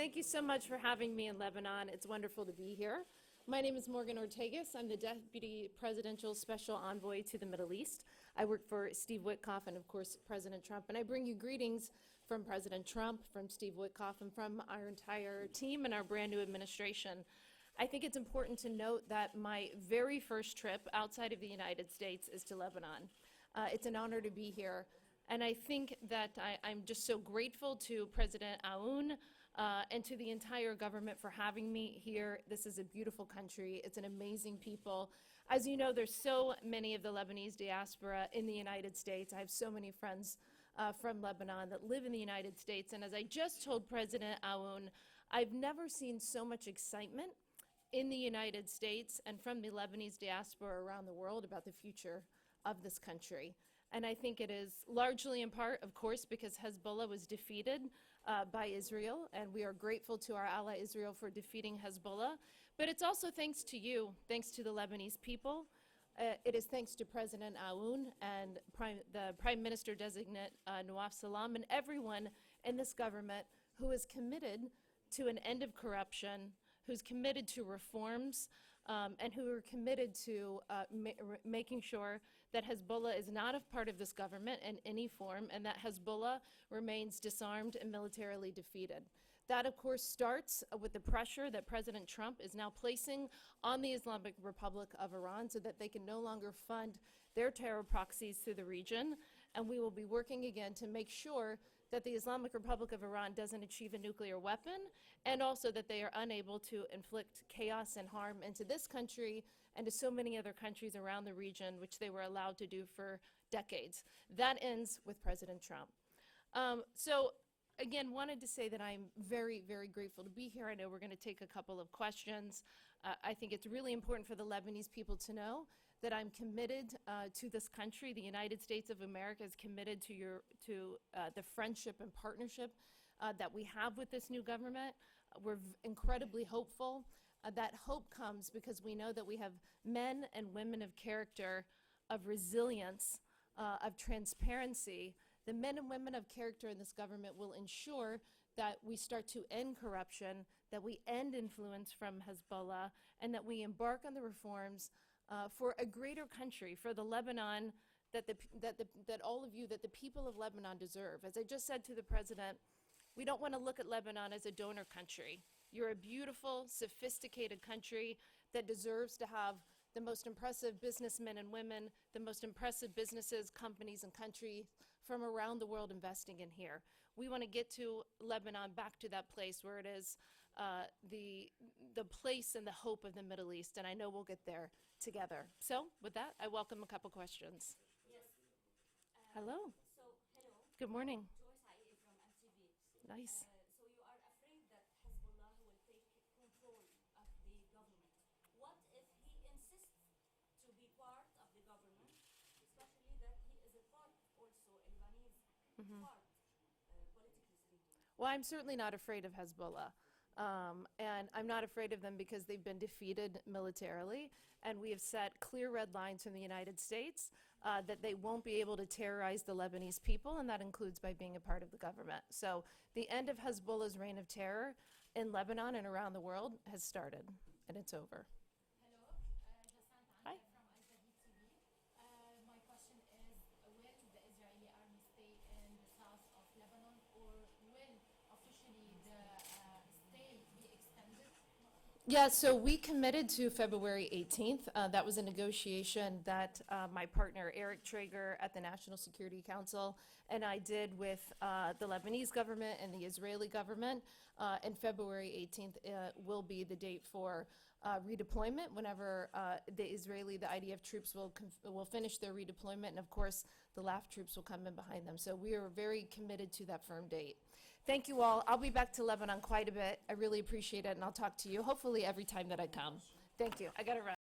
Thank you so much for having me in Lebanon. It's wonderful to be here. My name is Mورغان Ortagus. I'm the Deputy Presidential Special Envoy to the Middle East. I work for Steve Witkoff and, of course, President Trump. And I bring you greetings from President Trump, from Steve Witkoff, and from our entire team and our brand new administration. I think it's important to note that my very first trip outside of the United States is to Lebanon. It's an honor to be here. And I think that I'm just so grateful to President Aoun and to the entire government for having me here. This is a beautiful country. It's an amazing people. As you know, there's so many of the Lebanese diaspora in the United States. I have so many friends from Lebanon that live in the United States. And as I just told President Aoun, I've never seen so much excitement in the United States and from the Lebanese diaspora around the world about the future of this country. And I think it is largely in part, of course, because Hezbollah was defeated by Israel, and we are grateful to our ally Israel for defeating Hezbollah. But it's also thanks to you, thanks to the Lebanese people. It is thanks to President Aoun and the Prime Minister-designate Nawaf Salam and everyone in this government who is committed to an end of corruption, who's committed to reforms, and who are committed to making sure that Hezbollah is not a part of this government in any form, and that Hezbollah remains disarmed and militarily defeated. That, of course, starts with the pressure that President Trump is now placing on the Islamic Republic of Iran so that they can no longer fund their terror proxies through the region. And we will be working again to make sure that the Islamic Republic of Iran doesn't achieve a nuclear weapon, and also that they are unable to inflict chaos and harm into this country and to so many other countries around the region, which they were allowed to do for decades. That ends with President Trump. Again, wanted to say that I'm very, very grateful to be here. I know we're going to take a couple of questions. I think it's really important for the Lebanese people to know that I'm committed to this country. The United States of America is committed to the friendship and partnership that we have with this new government. We're incredibly hopeful. That hope comes because we know that we have men and women of character, of resilience, of transparency. The men and women of character in this government will ensure that we start to end corruption, that we end influence from Hezbollah, and that we embark on the reforms for a greater country, for the Lebanon that all of you, that the people of Lebanon deserve. As I just said to the president, we don't want to look at Lebanon as a donor country. You're a beautiful, sophisticated country that deserves to have the most impressive businessmen and women, the most impressive businesses, companies, and countries from around the world investing in here. We want to get to Lebanon, back to that place where it is the place and the hope of the Middle East, and I know we'll get there together. So, with that, I welcome a couple questions. Yes. Hello. Hello. Good morning. Joyce from MTV. Nice. So you are afraid that Hezbollah will take control of the government. What if he insists to be part of the government, especially that he is a part also, a Lebanese part, politically speaking? Well, I'm certainly not afraid of Hezbollah. And I'm not afraid of them because they've been defeated militarily, and we have set clear red lines from the United States that they won't be able to terrorize the Lebanese people, and that includes by being a part of the government. So the end of Hezbollah's reign of terror in Lebanon and around the world has started, and it's over. Hello, Hi. from TV. My question is, will the Israeli army stay in the south of Lebanon, or will officially the stay be extended? Yeah, so we committed to February 18th. That was a negotiation that my partner Eric Traeger at the National Security Council and I did with the Lebanese government and the Israeli government. And February 18th will be the date for redeployment whenever the IDF troops will finish their redeployment, and of course the LAF troops will come in behind them. So we are very committed to that firm date. Thank you all. I'll be back to Lebanon quite a bit. I really appreciate it, and I'll talk to you hopefully every time that I come. Thank you. I got to run.